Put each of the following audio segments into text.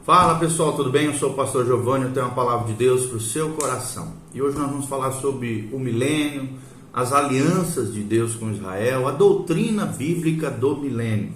Fala pessoal, tudo bem? Eu sou o pastor Giovanni, eu tenho uma palavra de Deus para o seu coração. E hoje nós vamos falar sobre o milênio, as alianças de Deus com Israel, a doutrina bíblica do milênio.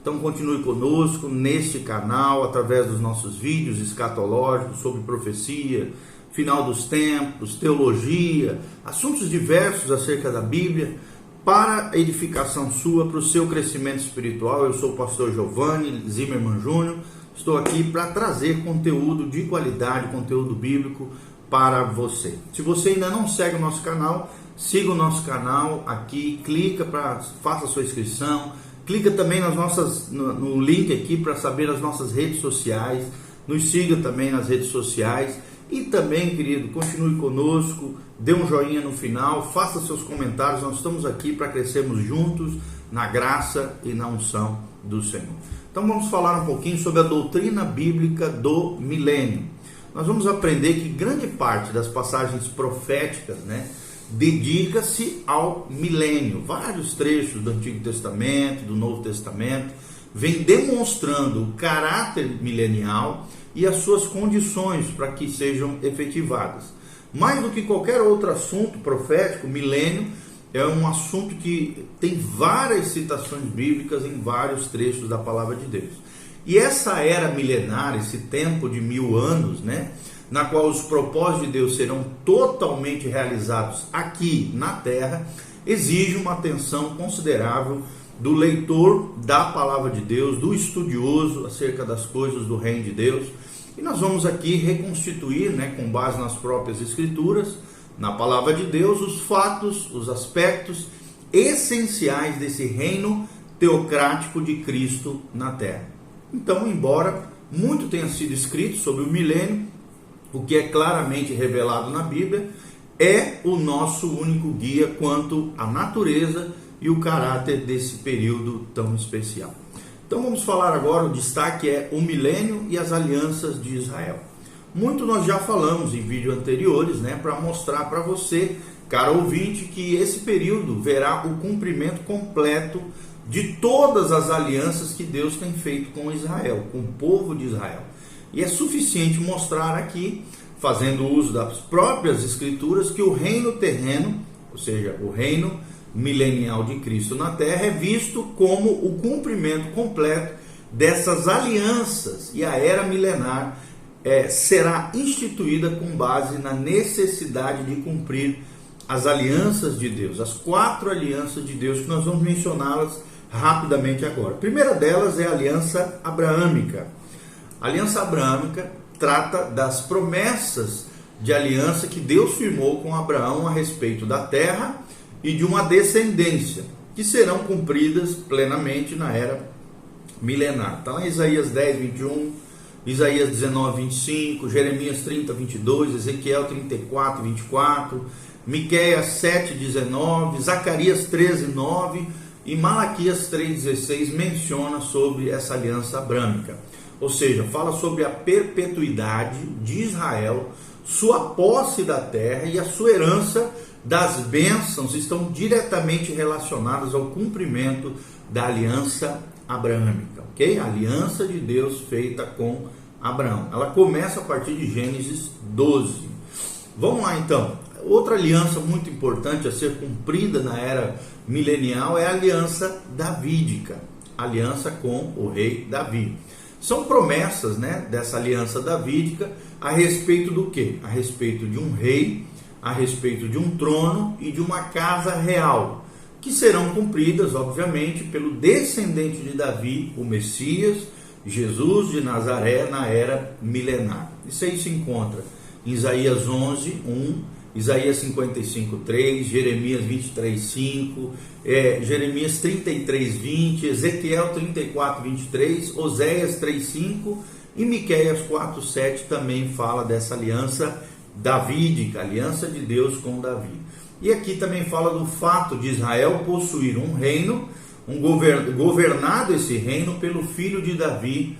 Então continue conosco neste canal, através dos nossos vídeos escatológicos sobre profecia, final dos tempos, teologia, assuntos diversos acerca da Bíblia, para a edificação sua, para o seu crescimento espiritual. Eu sou o pastor Giovanni Zimmermann Júnior. Estou aqui para trazer conteúdo de qualidade, conteúdo bíblico para você. Se você ainda não segue o nosso canal, siga o nosso canal aqui, faça a sua inscrição, clica também no link aqui para saber as nossas redes sociais, nos siga também nas redes sociais e também, querido, continue conosco, dê um joinha no final, faça seus comentários, nós estamos aqui para crescermos juntos na graça e na unção do Senhor. Então vamos falar um pouquinho sobre a doutrina bíblica do milênio. Nós vamos aprender que grande parte das passagens proféticas, dedica-se ao milênio. Vários trechos do Antigo Testamento, do Novo Testamento, vêm demonstrando o caráter milenial e as suas condições para que sejam efetivadas. Mais do que qualquer outro assunto profético, milênio é um assunto que tem várias citações bíblicas em vários trechos da palavra de Deus. E essa era milenar, esse tempo de 1000 anos, na qual os propósitos de Deus serão totalmente realizados aqui na terra, exige uma atenção considerável do leitor da palavra de Deus, do estudioso acerca das coisas do reino de Deus. E nós vamos aqui reconstituir, com base nas próprias escrituras, na palavra de Deus, os fatos, os aspectos essenciais desse reino teocrático de Cristo na terra. Então, embora muito tenha sido escrito sobre o milênio, o que é claramente revelado na Bíblia é o nosso único guia quanto à natureza e o caráter desse período tão especial. Então vamos falar agora, o destaque é o milênio e as alianças de Israel. Muito nós já falamos em vídeos anteriores, para mostrar para você, caro ouvinte, que esse período verá o cumprimento completo de todas as alianças que Deus tem feito com Israel, com o povo de Israel. E é suficiente mostrar aqui, fazendo uso das próprias escrituras, que o reino terreno, ou seja, o reino milenial de Cristo na terra, é visto como o cumprimento completo dessas alianças, e a era milenar será instituída com base na necessidade de cumprir as alianças de Deus, as 4 alianças de Deus, que nós vamos mencioná-las rapidamente agora. A primeira delas é a aliança abraâmica. A aliança abraâmica trata das promessas de aliança que Deus firmou com Abraão a respeito da terra e de uma descendência, que serão cumpridas plenamente na era milenar. Então, Isaías 10, 21, Isaías 19, 25, Jeremias 30, 22, Ezequiel 34, 24, Miqueias 7, 19, Zacarias 13, 9 e Malaquias 3, 16 menciona sobre essa aliança abrâmica. Ou seja, fala sobre a perpetuidade de Israel, sua posse da terra e a sua herança das bênçãos estão diretamente relacionadas ao cumprimento da aliança abraâmica, ok? A aliança de Deus feita com Abraão. Ela começa a partir de Gênesis 12. Vamos lá então. Outra aliança muito importante a ser cumprida na era milenial é a aliança davídica, aliança com o rei Davi. São promessas, dessa aliança davídica a respeito do quê? A respeito de um rei, a respeito de um trono e de uma casa real, que serão cumpridas, obviamente, pelo descendente de Davi, o Messias, Jesus de Nazaré, na era milenar. Isso aí se encontra em Isaías 11, 1, Isaías 55, 3, Jeremias 23, 5, Jeremias 33, 20, Ezequiel 34, 23, Oséias 3, 5 e Miqueias 4, 7 também fala dessa aliança davídica, aliança de Deus com Davi. E aqui também fala do fato de Israel possuir um reino, governado esse reino pelo filho de Davi,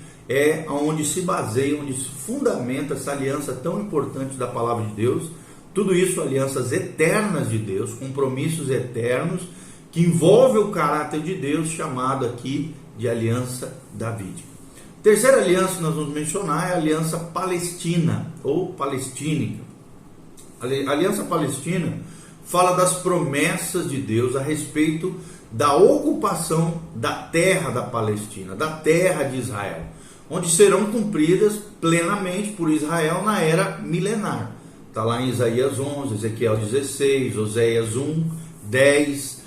onde se baseia, onde se fundamenta essa aliança tão importante da palavra de Deus. Tudo isso alianças eternas de Deus, compromissos eternos, que envolvem o caráter de Deus, chamado aqui de aliança davídica. Terceira aliança que nós vamos mencionar é a aliança palestina ou palestínica. A aliança palestina fala das promessas de Deus a respeito da ocupação da terra da Palestina, da terra de Israel, onde serão cumpridas plenamente por Israel na era milenar. Está lá em Isaías 11, Ezequiel 16, Oséias 1, 10,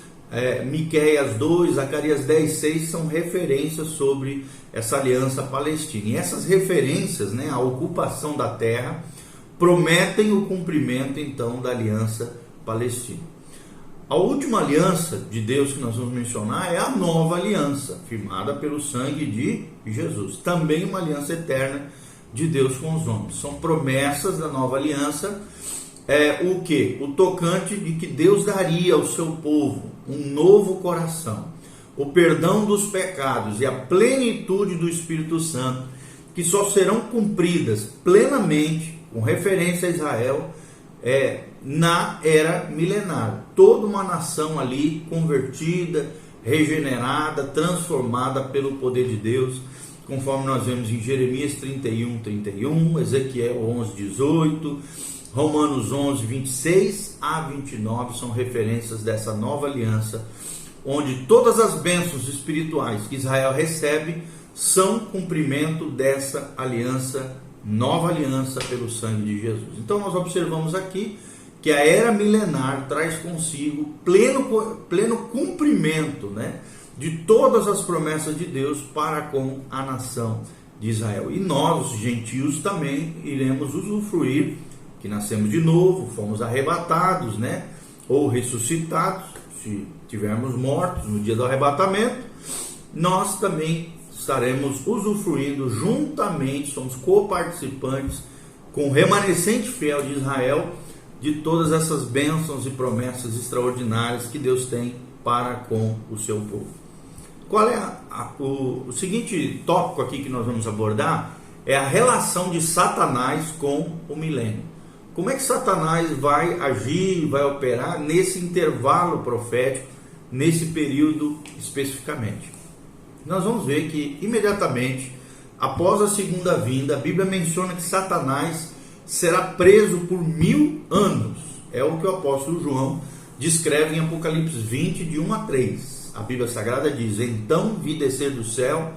Miqueias 2, Zacarias 10, 6 são referências sobre essa aliança palestina. E essas referências, né, à ocupação da terra, prometem o cumprimento então da aliança palestina. A última aliança de Deus que nós vamos mencionar é a nova aliança, firmada pelo sangue de Jesus. Também uma aliança eterna de Deus com os homens. São promessas da nova aliança. O que? O tocante de que Deus daria ao seu povo um novo coração, o perdão dos pecados e a plenitude do Espírito Santo, que só serão cumpridas plenamente, com referência a Israel, na era milenar. Toda uma nação ali convertida, regenerada, transformada pelo poder de Deus, conforme nós vemos em Jeremias 31, Ezequiel 11, 18, Romanos 11, 26 a 29 são referências dessa nova aliança, onde todas as bênçãos espirituais que Israel recebe são cumprimento dessa aliança, nova aliança pelo sangue de Jesus. Então nós observamos aqui que a era milenar traz consigo pleno cumprimento, né, de todas as promessas de Deus para com a nação de Israel. E nós, os gentios, também iremos usufruir, que nascemos de novo, fomos arrebatados, né, ou ressuscitados, se tivermos mortos no dia do arrebatamento, nós também estaremos usufruindo juntamente, somos coparticipantes com o remanescente fiel de Israel, de todas essas bênçãos e promessas extraordinárias que Deus tem para com o seu povo. Qual é o seguinte tópico aqui que nós vamos abordar? É a relação de Satanás com o milênio. Como é que Satanás vai agir, vai operar nesse intervalo profético, nesse período especificamente? Nós vamos ver que imediatamente após a segunda vinda, a Bíblia menciona que Satanás será preso por 1000 anos. É o que o apóstolo João descreve em Apocalipse 20, de 1 a 3. A Bíblia Sagrada diz: então vi descer do céu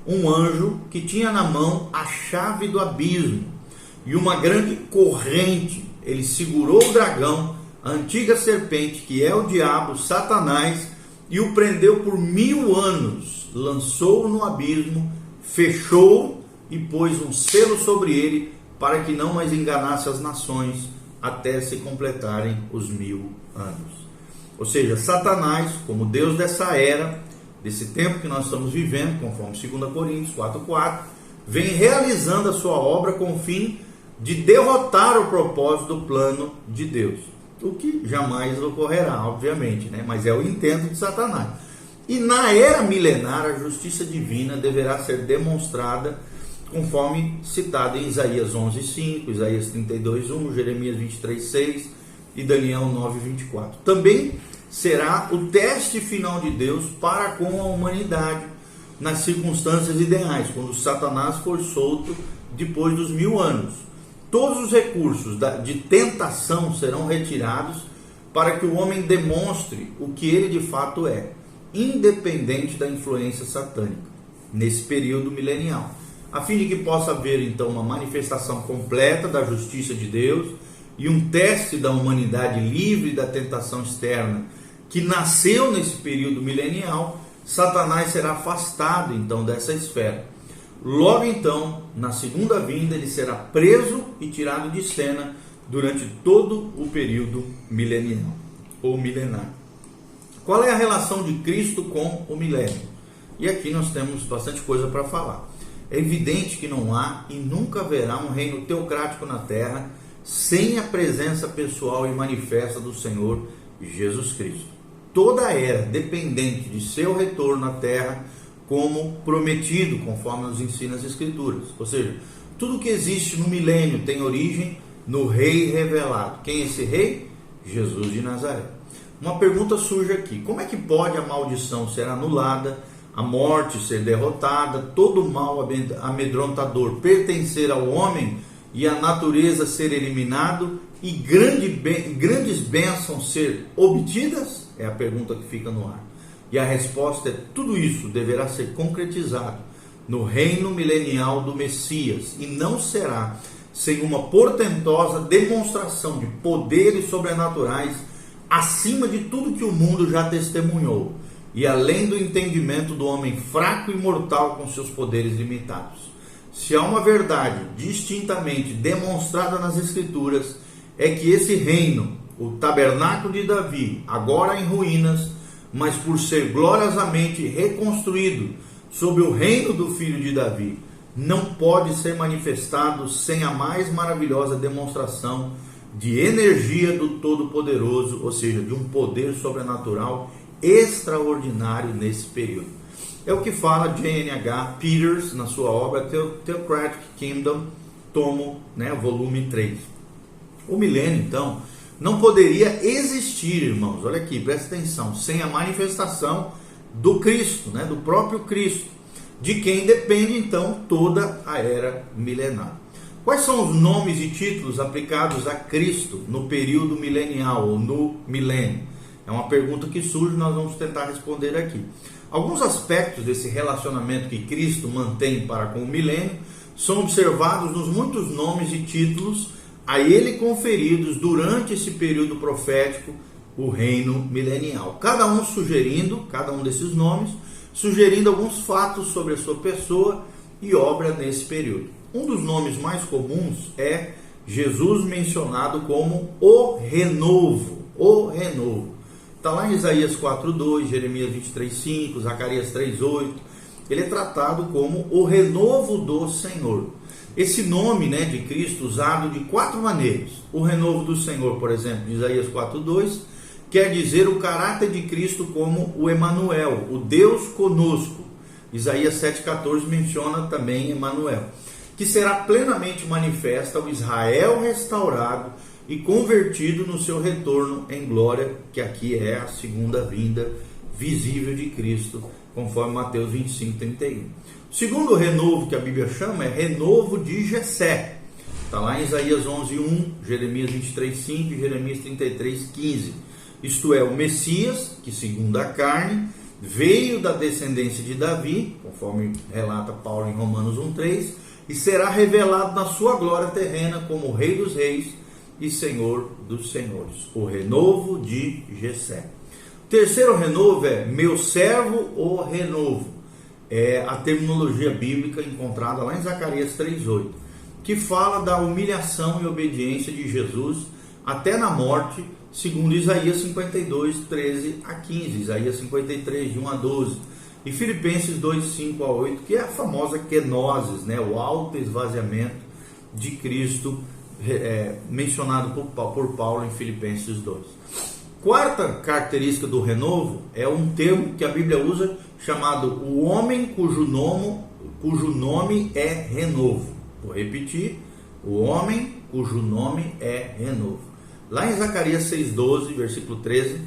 um anjo que tinha na mão a chave do abismo e uma grande corrente. Ele segurou o dragão, a antiga serpente, que é o diabo, Satanás, e o prendeu por 1000 anos, lançou-o no abismo, fechou e pôs um selo sobre ele, para que não mais enganasse as nações, até se completarem os 1000 anos. Ou seja, Satanás, como Deus dessa era, desse tempo que nós estamos vivendo, conforme 2 Coríntios 4,4, vem realizando a sua obra com o fim de derrotar o propósito do plano de Deus. O que jamais ocorrerá, obviamente, né? Mas é o intento de Satanás. E na era milenar, a justiça divina deverá ser demonstrada, conforme citado em Isaías 11:5, Isaías 32:1, Jeremias 23:6 e Daniel 9:24. Também será o teste final de Deus para com a humanidade nas circunstâncias ideais, quando Satanás for solto depois dos 1000 anos. Todos os recursos de tentação serão retirados para que o homem demonstre o que ele de fato é, independente da influência satânica, nesse período milenial, a fim de que possa haver então uma manifestação completa da justiça de Deus e um teste da humanidade livre da tentação externa que nasceu nesse período milenial. Satanás será afastado então dessa esfera. Logo então, na segunda vinda, ele será preso e tirado de cena durante todo o período milenial ou milenar. Qual é a relação de Cristo com o milênio? E aqui nós temos bastante coisa para falar. É evidente que não há e nunca haverá um reino teocrático na terra sem a presença pessoal e manifesta do Senhor Jesus Cristo. Toda era dependente de seu retorno à terra, como prometido, conforme nos ensina as Escrituras. Ou seja, tudo que existe no milênio tem origem no Rei revelado. Quem é esse Rei? Jesus de Nazaré. Uma pergunta surge aqui: como é que pode a maldição ser anulada a morte ser derrotada, todo mal amedrontador pertencer ao homem e a natureza ser eliminado e grandes bênçãos ser obtidas? É a pergunta que fica no ar. E a resposta é: tudo isso deverá ser concretizado no reino milenial do Messias, e não será sem uma portentosa demonstração de poderes sobrenaturais acima de tudo que o mundo já testemunhou, e além do entendimento do homem fraco e mortal com seus poderes limitados. Se há uma verdade distintamente demonstrada nas Escrituras, é que esse reino, o tabernáculo de Davi, agora em ruínas, mas por ser gloriosamente reconstruído sob o reino do filho de Davi, não pode ser manifestado sem a mais maravilhosa demonstração de energia do Todo-Poderoso, ou seja, de um poder sobrenatural extraordinário nesse período. É o que fala J.N.H. Peters na sua obra Theocratic Kingdom, tomo, volume 3. O milênio, então, não poderia existir, irmãos, olha aqui, presta atenção, sem a manifestação do Cristo, do próprio Cristo, de quem depende, então, toda a era milenar. Quais são os nomes e títulos aplicados a Cristo no período milenial, ou no milênio? É uma pergunta que surge, nós vamos tentar responder aqui. Alguns aspectos desse relacionamento que Cristo mantém para com o milênio são observados nos muitos nomes e títulos a ele conferidos durante esse período profético, o reino milenial. Cada um desses nomes, sugerindo alguns fatos sobre a sua pessoa e obra nesse período. Um dos nomes mais comuns é Jesus mencionado como o renovo. O renovo. Está lá em Isaías 4:2, Jeremias 23:5, Zacarias 3:8. Ele é tratado como o renovo do Senhor. Esse nome de Cristo usado de 4 maneiras. O renovo do Senhor, por exemplo, de Isaías 4:2, quer dizer o caráter de Cristo como o Emanuel, o Deus conosco. Isaías 7:14 menciona também Emanuel, que será plenamente manifesta ao Israel restaurado e convertido no seu retorno em glória, que aqui é a segunda vinda visível de Cristo, conforme Mateus 25:31. O segundo renovo que a Bíblia chama é renovo de Jessé. Está lá em Isaías 11:1, Jeremias 23:5 e Jeremias 33:15. Isto é, o Messias, que segundo a carne, veio da descendência de Davi, conforme relata Paulo em Romanos 1:3, e será revelado na sua glória terrena como Rei dos Reis e Senhor dos Senhores. O renovo de Jessé. O terceiro renovo é meu servo o renovo. É a terminologia bíblica encontrada lá em Zacarias 3:8, que fala da humilhação e obediência de Jesus até na morte, segundo Isaías 52:13-15, Isaías 53, de 1 a 12, e Filipenses 2:5-8, que é a famosa kenosis, o alto esvaziamento de Cristo, mencionado por Paulo em Filipenses 2. Quarta característica do renovo é um termo que a Bíblia usa chamado o homem cujo nome é renovo. Vou repetir: o homem cujo nome é renovo. Lá em Zacarias 6:12, versículo 13,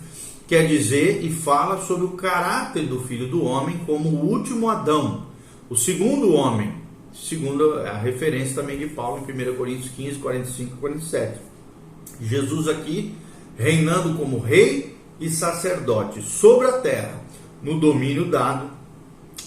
quer dizer e fala sobre o caráter do Filho do Homem como o último Adão, o segundo homem, segundo a referência também de Paulo em 1 Coríntios 15, 45 e 47. Jesus aqui reinando como rei e sacerdote sobre a terra, no domínio dado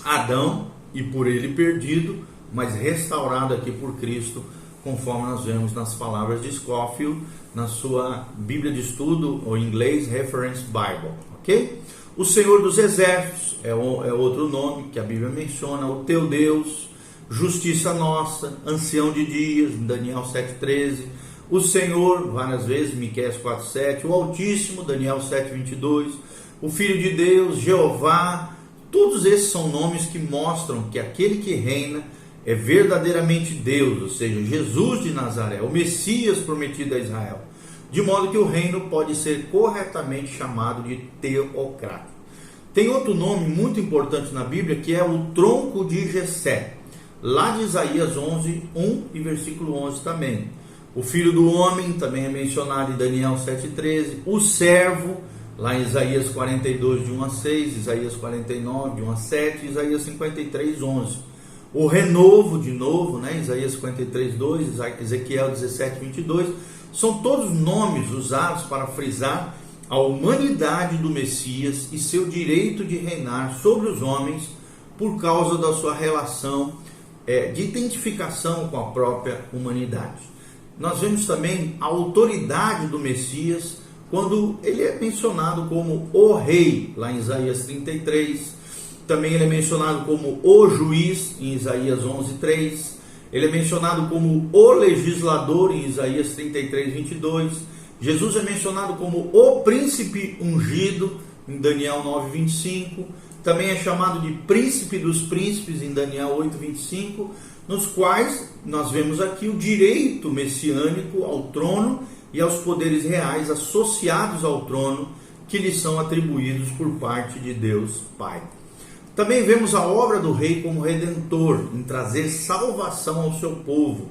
a Adão e por ele perdido, mas restaurado aqui por Cristo, conforme nós vemos nas palavras de Scofield, na sua Bíblia de Estudo, ou em inglês, Reference Bible, ok? O Senhor dos Exércitos é outro nome que a Bíblia menciona, o teu Deus, justiça nossa, ancião de dias, Daniel 7:13, o Senhor, várias vezes, Miqueias 4:7, o Altíssimo, Daniel 7:22, o Filho de Deus, Jeová. Todos esses são nomes que mostram que aquele que reina é verdadeiramente Deus, ou seja, Jesus de Nazaré, o Messias prometido a Israel, de modo que o reino pode ser corretamente chamado de teocrático. Tem outro nome muito importante na Bíblia, que é o tronco de Jessé, lá de Isaías 11:1 e versículo 11 também. O Filho do Homem também é mencionado em Daniel 7:13, o servo lá em Isaías 42, de 1 a 6, Isaías 49, de 1 a 7, Isaías 53, 11. O renovo, de novo, né? Isaías 53, 2, Ezequiel 17, 22, são todos nomes usados para frisar a humanidade do Messias e seu direito de reinar sobre os homens por causa da sua relação de identificação com a própria humanidade. Nós vemos também a autoridade do Messias quando ele é mencionado como o rei, lá em Isaías 33. Também ele é mencionado como o juiz, em Isaías 11, 3. Ele é mencionado como o legislador, em Isaías 33, 22. Jesus é mencionado como o príncipe ungido, em Daniel 9, 25. Também é chamado de príncipe dos príncipes, em Daniel 8, 25. Nos quais nós vemos aqui o direito messiânico ao trono e aos poderes reais associados ao trono que lhes são atribuídos por parte de Deus Pai. Também vemos a obra do rei como redentor, em trazer salvação ao seu povo,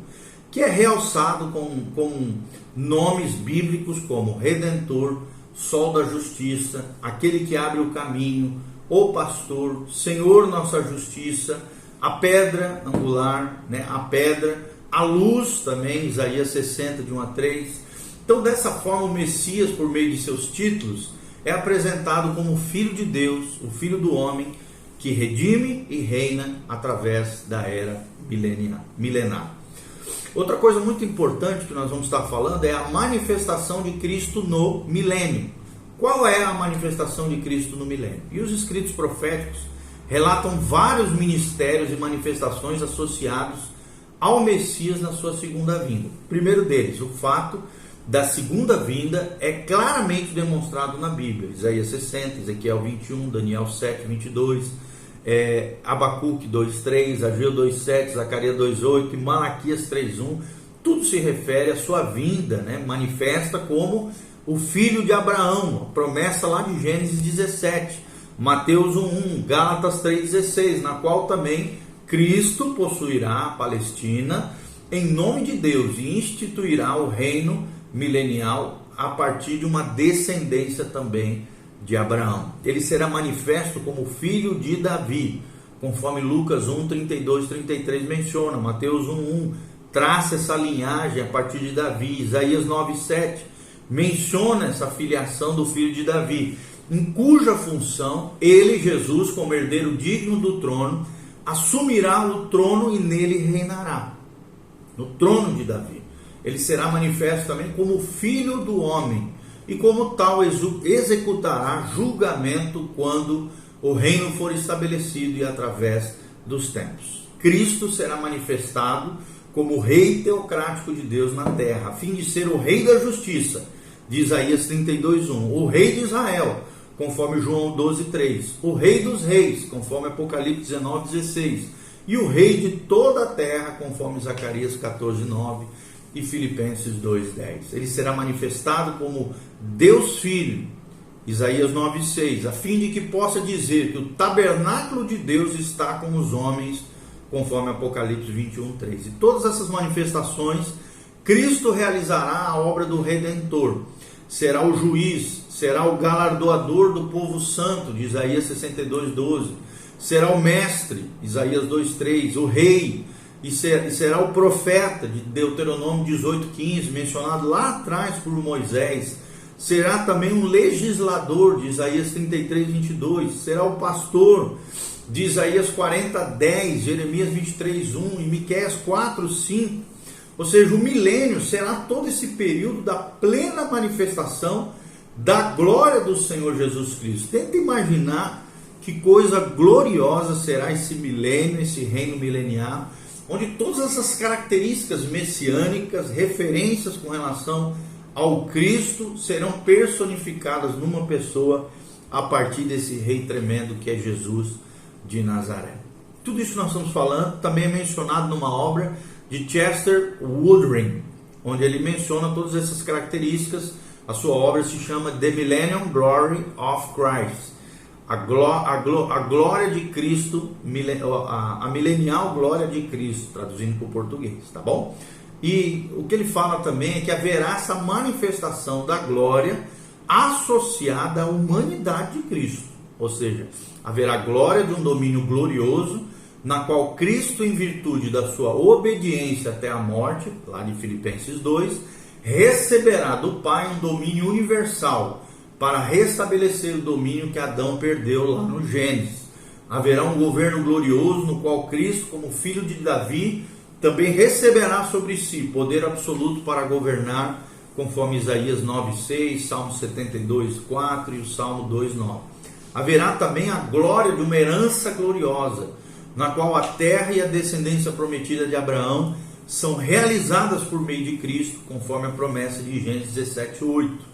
que é realçado com nomes bíblicos como Redentor, Sol da Justiça, aquele que abre o caminho, o Pastor, Senhor nossa Justiça, a pedra angular, né? A pedra, a luz também, Isaías 60, de 1 a 3. Então, dessa forma, o Messias, por meio de seus títulos, é apresentado como o Filho de Deus, o Filho do Homem, que redime e reina através da era milenar. Outra coisa muito importante que nós vamos estar falando é a manifestação de Cristo no milênio. Qual é a manifestação de Cristo no milênio? E os escritos proféticos relatam vários ministérios e manifestações associados ao Messias na sua segunda vinda. O primeiro deles, o fato da segunda vinda é claramente demonstrado na Bíblia. Isaías 60, Ezequiel 21, Daniel 7, 22, Abacuque 2, 3, Ageu 2, 7, Zacarias 2, 8, Malaquias 3, 1. Tudo se refere à sua vinda, né? Manifesta como o filho de Abraão, a promessa lá de Gênesis 17, Mateus 1, Gálatas 3,16, na qual também Cristo possuirá a Palestina em nome de Deus e instituirá o reino milenial a partir de uma descendência também de Abraão. Ele será manifesto como filho de Davi, conforme Lucas 1, 32, 33 menciona, Mateus 1, 1 traça essa linhagem a partir de Davi, Isaías 9, 7 menciona essa filiação do filho de Davi, em cuja função ele, Jesus, como herdeiro digno do trono, assumirá o trono e nele reinará, no trono de Davi. Ele será manifesto também como filho do homem e como tal executará julgamento quando o reino for estabelecido e através dos tempos. Cristo será manifestado como rei teocrático de Deus na terra, a fim de ser o rei da justiça, de Isaías 32, 1, o rei de Israel, conforme João 12, 3, o rei dos reis, conforme Apocalipse 19, 16, e o rei de toda a terra, conforme Zacarias 14, 9 e Filipenses 2, 10. Ele será manifestado como Deus Filho, Isaías 9, 6, a fim de que possa dizer que o tabernáculo de Deus está com os homens, conforme Apocalipse 21, 3. E todas essas manifestações, Cristo realizará a obra do Redentor, será o juiz, será o galardoador do povo santo, de Isaías 62, 12, será o mestre, Isaías 2, 3, o rei, e será o profeta, de Deuteronômio 18, 15, mencionado lá atrás por Moisés, será também um legislador, de Isaías 33, 22, será o pastor, de Isaías 40, 10, Jeremias 23, 1 e Miqueias 4, 5, ou seja, o milênio será todo esse período da plena manifestação da glória do Senhor Jesus Cristo. Tenta imaginar que coisa gloriosa será esse milênio, esse reino milenial, onde todas essas características messiânicas, referências com relação ao Cristo, serão personificadas numa pessoa a partir desse rei tremendo que é Jesus de Nazaré. Tudo isso nós estamos falando, também é mencionado numa obra de Chester Woodring, onde ele menciona todas essas características. A sua obra se chama The Millennium Glory of Christ, a glória de Cristo, a milenial glória de Cristo, traduzindo para o português, tá bom? E o que ele fala também é que haverá essa manifestação da glória associada à humanidade de Cristo. Ou seja, haverá glória de um domínio glorioso, na qual Cristo, em virtude da sua obediência até a morte, lá de Filipenses 2, receberá do Pai um domínio universal, para restabelecer o domínio que Adão perdeu lá no Gênesis. Haverá um governo glorioso, no qual Cristo, como filho de Davi, também receberá sobre si poder absoluto para governar, conforme Isaías 9,6, Salmo 72,4 e o Salmo 2,9. Haverá também a glória de uma herança gloriosa, na qual a terra e a descendência prometida de Abraão são realizadas por meio de Cristo, conforme a promessa de Gênesis 17,8.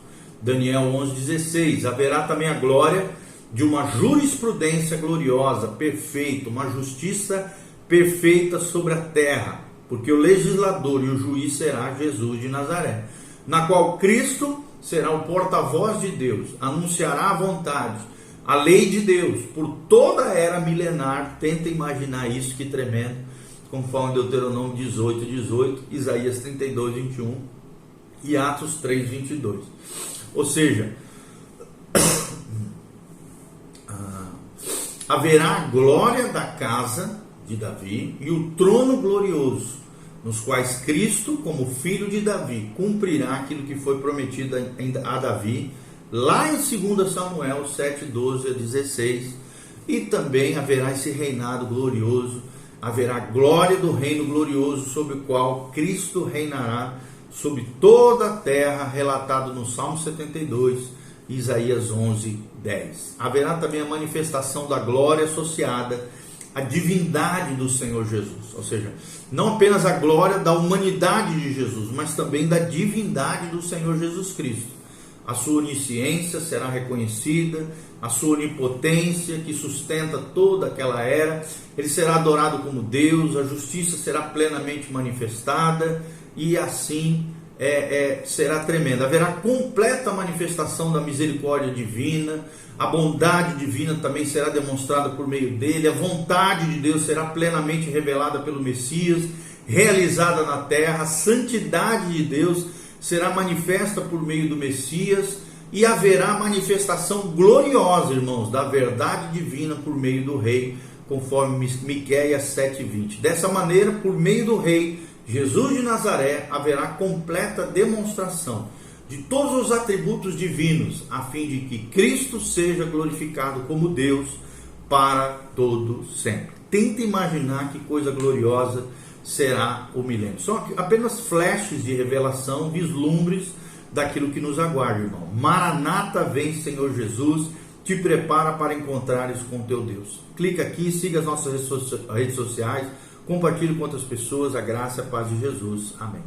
Daniel 11,16. Haverá também a glória de uma jurisprudência gloriosa, perfeita, uma justiça perfeita sobre a terra, porque o legislador e o juiz será Jesus de Nazaré, na qual Cristo será o porta-voz de Deus, anunciará a vontade, a lei de Deus, por toda a era milenar. Tenta imaginar isso, que tremendo, conforme Deuteronômio 18:18, Isaías 32:21 e Atos 3:22. Ou seja, haverá a glória da casa de Davi e o trono glorioso, nos quais Cristo, como filho de Davi, cumprirá aquilo que foi prometido a Davi, lá em 2 Samuel 7:12-16, e também haverá esse reinado glorioso, haverá a glória do reino glorioso sobre o qual Cristo reinará sobre toda a terra, relatado no Salmo 72, Isaías 11:10. Haverá também a manifestação da glória associada à divindade do Senhor Jesus, ou seja, não apenas a glória da humanidade de Jesus, mas também da divindade do Senhor Jesus Cristo. A sua onisciência será reconhecida, a sua onipotência que sustenta toda aquela era. Ele será adorado como Deus, a justiça será plenamente manifestada, e assim será tremenda. Haverá completa manifestação da misericórdia divina, a bondade divina também será demonstrada por meio dele, a vontade de Deus será plenamente revelada pelo Messias, realizada na terra, a santidade de Deus será manifesta por meio do Messias, e haverá manifestação gloriosa, irmãos, da verdade divina por meio do Rei, conforme Miqueias 7:20. Dessa maneira, por meio do Rei Jesus de Nazaré, haverá completa demonstração de todos os atributos divinos, a fim de que Cristo seja glorificado como Deus para todo sempre. Tenta imaginar que coisa gloriosa será o milênio. São apenas flashes de revelação, vislumbres daquilo que nos aguarda, irmão. Maranata, vem, Senhor Jesus, te prepara para encontrares com teu Deus. Clica aqui, siga as nossas redes sociais, compartilhe com outras pessoas. A graça e a paz de Jesus. Amém.